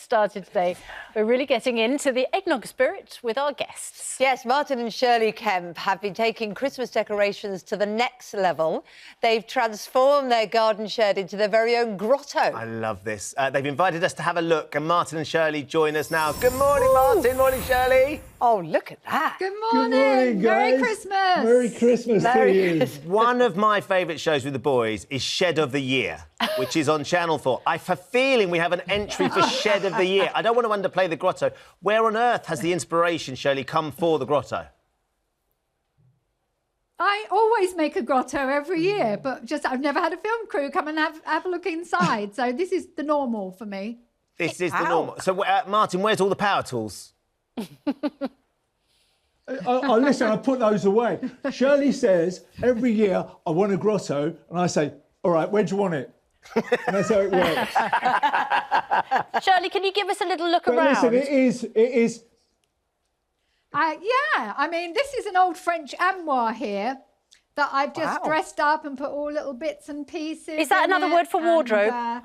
started today. We're really getting into the eggnog spirit with our guests. Yes, Martin and Shirlie Kemp have been taking Christmas decorations to the next level. They've transformed their garden shed into their very own grotto. I love this. They've invited us to have a look, and Martin and Shirlie join us now. Good morning, Martin. Morning, Shirlie. Oh, look at that. Good morning. Good morning, guys. Merry Christmas. Merry Christmas to you. One of my favourite shows with the boys is Shed of the Year, which is on Channel 4. I have a feeling we have an entry for Shed of the Year. I don't want to underplay the grotto. Where on earth has the inspiration, Shirlie, come for the grotto? I always make a grotto every year, but just I've never had a film crew come and have a look inside. So this is the normal for me. This is the normal. So, Martin, where's all the power tools? Listen, I put those away. Shirlie says every year I want a grotto, and I say, all right, where do you want it? And that's how it works. Shirlie, can you give us a little look But around? listen, it is. Yeah, I mean, this is an old French armoire here that I've just dressed up and put all little bits and pieces. Is that another word for wardrobe?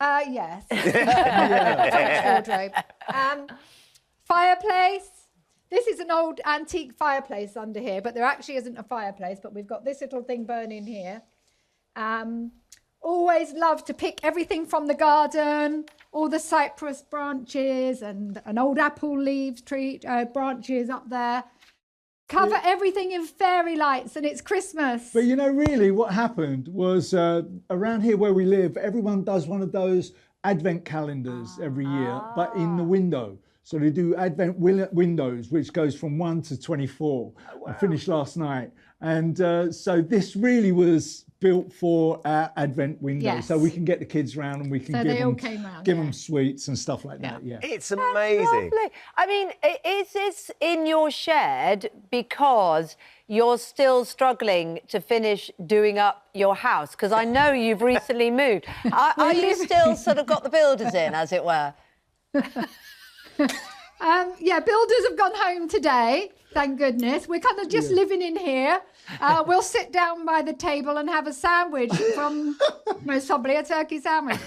Yes. French wardrobe. Fireplace. This is an old antique fireplace under here, but there actually isn't a fireplace, but we've got this little thing burning here. Always love to pick everything from the garden, all the cypress branches and an old apple leaves tree branches up there. Cover everything in fairy lights, and it's Christmas. But you know, really, what happened was around here where we live, everyone does one of those advent calendars every year, but in the window. So they do advent windows, which goes from 1 to 24. I finished last night. And so this really was built for our advent window. Yes. So we can get the kids round and we can give them sweets and stuff like that. Yeah. It's amazing. Lovely. I mean, is this in your shed because you're still struggling to finish doing up your house? Because I know you've recently moved. Are you still sort of got the builders in, as it were? Yeah, builders have gone home today, thank goodness. We're kind of just living in here. We'll sit down by the table and have a sandwich from, most probably a turkey sandwich.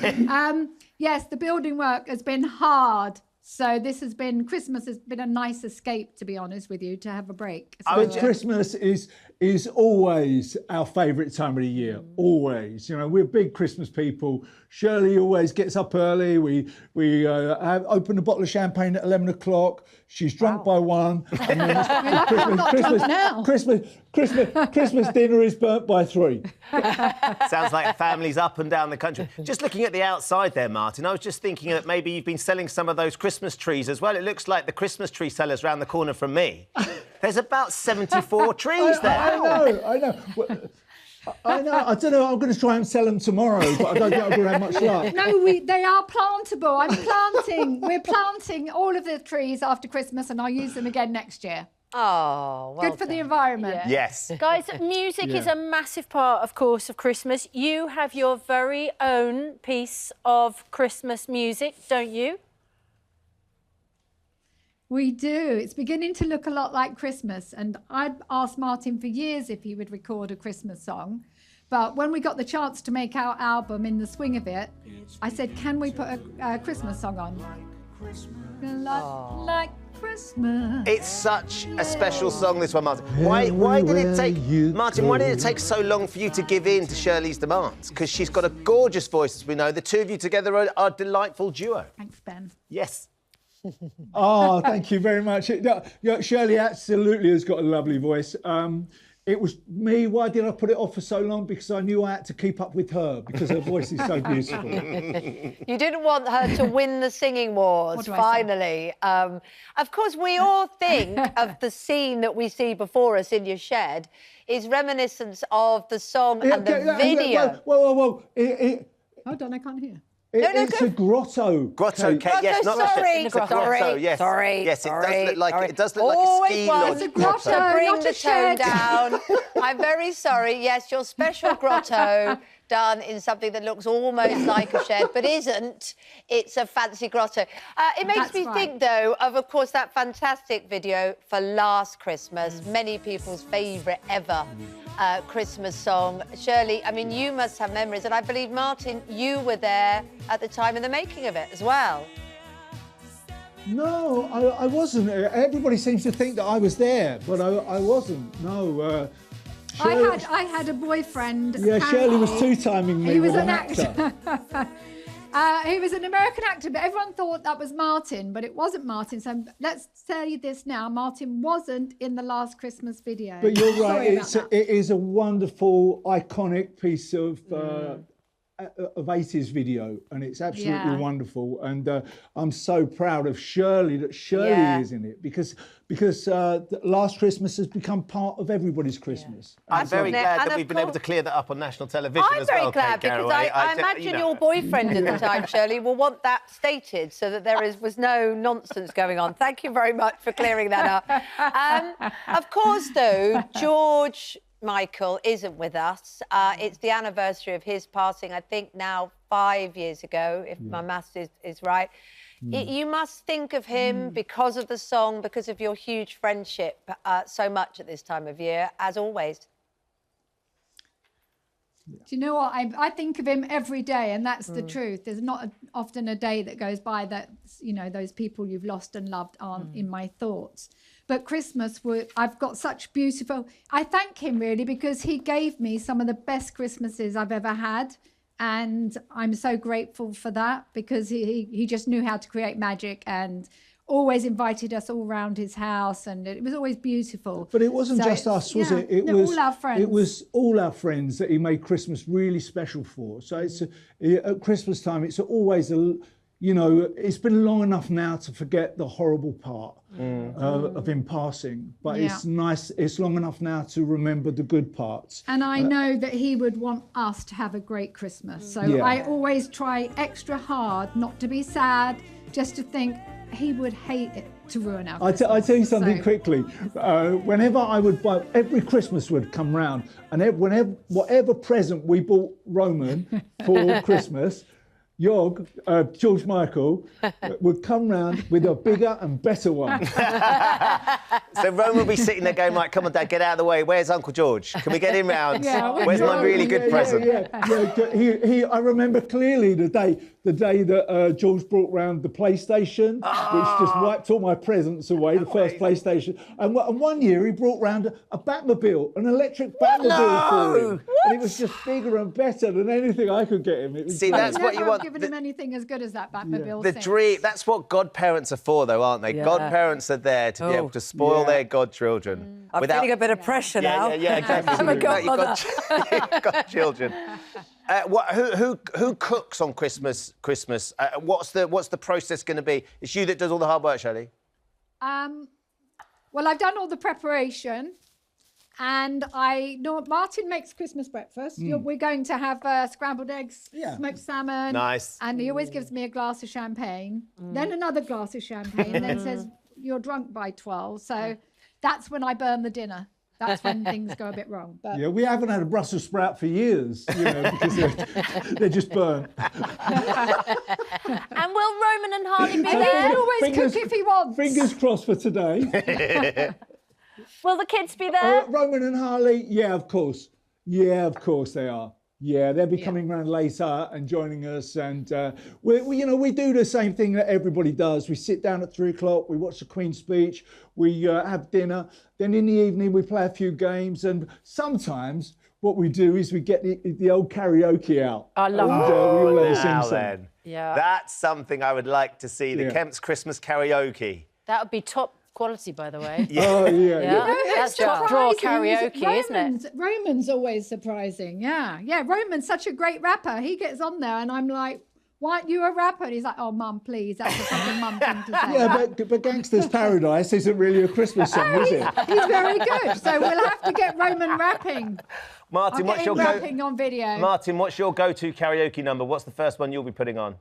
Yes, the building work has been hard. So Christmas has been a nice escape, to be honest with you, to have a break. But Christmas is always our favourite time of the year, always. You know, we're big Christmas people. Shirlie always gets up early. We open a bottle of champagne at 11 o'clock. She's drunk by 1. And then Christmas dinner is burnt by 3. Sounds like families up and down the country. Just looking at the outside there, Martin, I was just thinking that maybe you've been selling some of those Christmas trees as well. It looks like the Christmas tree sellers round the corner from me. There's about 74 trees there. I know. Well, I know. I don't know. I'm going to try and sell them tomorrow, but I don't think I'm going to have much luck. No, they are plantable. We're planting all of the trees after Christmas, and I'll use them again next year. Oh, well Good for the environment. Yeah. Yes. Guys, music is a massive part, of course, of Christmas. You have your very own piece of Christmas music, don't you? We do. It's beginning to look a lot like Christmas. And I'd asked Martin for years if he would record a Christmas song. But when we got the chance to make our album in the swing of it, I said, can we put a Christmas song on? Like Christmas. It's such a special song, this one, Martin. Why did it take, Martin, why did it take so long for you to give in to Shirlie's demands? Because she's got a gorgeous voice, as we know. The two of you together are a delightful duo. Thanks, Ben. Yes. Oh, thank you very much. Shirlie absolutely has got a lovely voice. It was me. Why did I put it off for so long? Because I knew I had to keep up with her because her voice is so beautiful. You didn't want her to win the singing wars, finally. Of course, we all think of the scene that we see before us in your shed is reminiscent of the song and the video. Whoa. Hold on, I can't hear. It's a grotto. Grotto cake, yes, not sorry. the grotto, yes. Sorry. Yes, sorry, it does look like sorry. it does look like a ski lodge. It's a grotto, Bring not the a shed. tone down. I'm very sorry. Yes, your special grotto done in something that looks almost like a shed, but isn't. It's a fancy grotto. It makes me think, though, of course, that fantastic video for Last Christmas, many people's favourite ever Christmas song. Shirlie, I mean, you must have memories, and I believe, Martin, you were there at the time of the making of it as well. No, I wasn't. Everybody seems to think that I was there, but I wasn't. No. I had a boyfriend. Yeah, Shirlie was two-timing me. He was with an actor. He was an American actor, but everyone thought that was Martin, but it wasn't Martin. So let's tell you this now: Martin wasn't in the Last Christmas video. But you're right. It is a wonderful, iconic piece of 80s video, and it's absolutely wonderful. And I'm so proud of Shirlie that Shirlie is in it, because Last Christmas has become part of everybody's Christmas. I'm very glad that we've been able to clear that up on national television as well. I'm very glad, because I imagine your boyfriend at the time, Shirlie, will want that stated so that there was no nonsense going on. Thank you very much for clearing that up. Of course, though, George Michael isn't with us. It's the anniversary of his passing, I think now 5 years ago, if my maths is right. You must think of him because of the song, because of your huge friendship so much at this time of year, as always. Do you know what? I think of him every day, and that's the truth. There's not often a day that goes by that, you know, those people you've lost and loved aren't in my thoughts. But Christmas, I've got such beautiful... I thank him, really, because he gave me some of the best Christmases I've ever had. And I'm so grateful for that, because he just knew how to create magic and always invited us all around his house, and it was always beautiful. But it wasn't just us, was it? It was all our friends. It was all our friends that he made Christmas really special for. So it's at Christmas time, it's always you know, it's been long enough now to forget the horrible part of him passing, but it's nice. It's long enough now to remember the good parts. And I know that he would want us to have a great Christmas. So I always try extra hard not to be sad, just to think he would hate it to ruin our Christmas. I tell you something quickly. Whenever I would buy, every Christmas would come round, and whatever present we bought Roman for Christmas, George Michael, would come round with a bigger and better one. So Roman would be sitting there going, right, come on, Dad, get out of the way. Where's Uncle George? Can we get him round? Where's my really good present? I remember clearly the day that George brought round the PlayStation, which just wiped all my presents away, the first PlayStation. And one year he brought round a Batmobile, an electric Batmobile for him. And it was just bigger and better than anything I could get him. It was that's what you want. Given him anything as good as that Batmobile. The dream. That's what godparents are for, though, aren't they? Godparents are there to be able to spoil their godchildren. I'm feeling a bit of pressure now. Yeah, exactly. I'm a godmother. You've got children. Who cooks on Christmas? What's the process going to be? It's you that does all the hard work, Shirlie. Well, I've done all the preparation. And Martin makes Christmas breakfast. We're going to have scrambled eggs, smoked salmon. Nice. And he always gives me a glass of champagne, then another glass of champagne, and then says, you're drunk by 12. So that's when I burn the dinner. That's when things go a bit wrong. But... Yeah, we haven't had a Brussels sprout for years, you know, because they're just burnt. And will Roman and Harley be there? He can always cook if he wants. Fingers crossed for today. Will the kids be there? Roman and Harley, yeah, of course. Yeah, of course they are. Yeah, they'll be coming round later and joining us, and we do the same thing that everybody does. We sit down at 3 o'clock, we watch the Queen's speech, we have dinner, then in the evening we play a few games, and sometimes what we do is we get the old karaoke out. I love it. We all have a sing-song. Yeah, that's something I would like to see. The Kemp's Christmas karaoke. That would be top quality, by the way. Oh, yeah. That's top draw karaoke, isn't it? Roman's always surprising. Yeah. Roman's such a great rapper. He gets on there, and I'm like, why aren't you a rapper? And he's like, oh, Mum, please. That's just such a mum thing to say. Yeah, but Gangster's Paradise isn't really a Christmas song, is it? He's very good. So we'll have to get Roman rapping. Martin, what's your rapping on video? Martin, what's your go-to karaoke number? What's the first one you'll be putting on?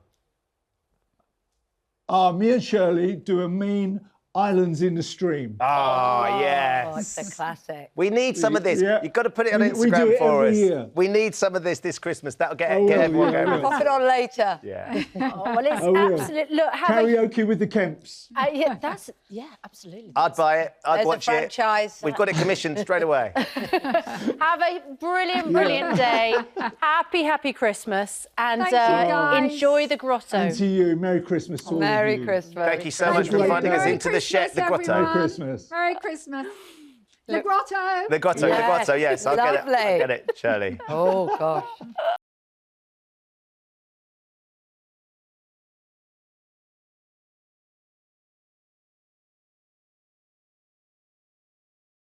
Me and Shirlie do a mean Islands in the Stream. Oh, yes. Oh, it's a classic. We need some of this. Yeah. You've got to put it on We Instagram do it for every us. year. We need some of this Christmas. That'll get Oh, everyone yeah, going. yeah. Pop it on later. Yeah. Oh, well, it's Oh, yeah. absolute. Look, have Karaoke with the Kemps. yeah, absolutely. I'd buy it. I'd There's a watch it. franchise. We've got it commissioned straight away. Have a brilliant day. Happy Christmas, and Thank you, guys. enjoy the Grotto. And to you, Merry Christmas to all of Merry you. Christmas. Thank you so much for Merry inviting us Christmas, into the shed, the Grotto. everyone. Merry Christmas. Merry Christmas. The Grotto. The Grotto, Yes, the Grotto, yes. I'll get it. lovely. I'll get it, Shirley. Oh, gosh.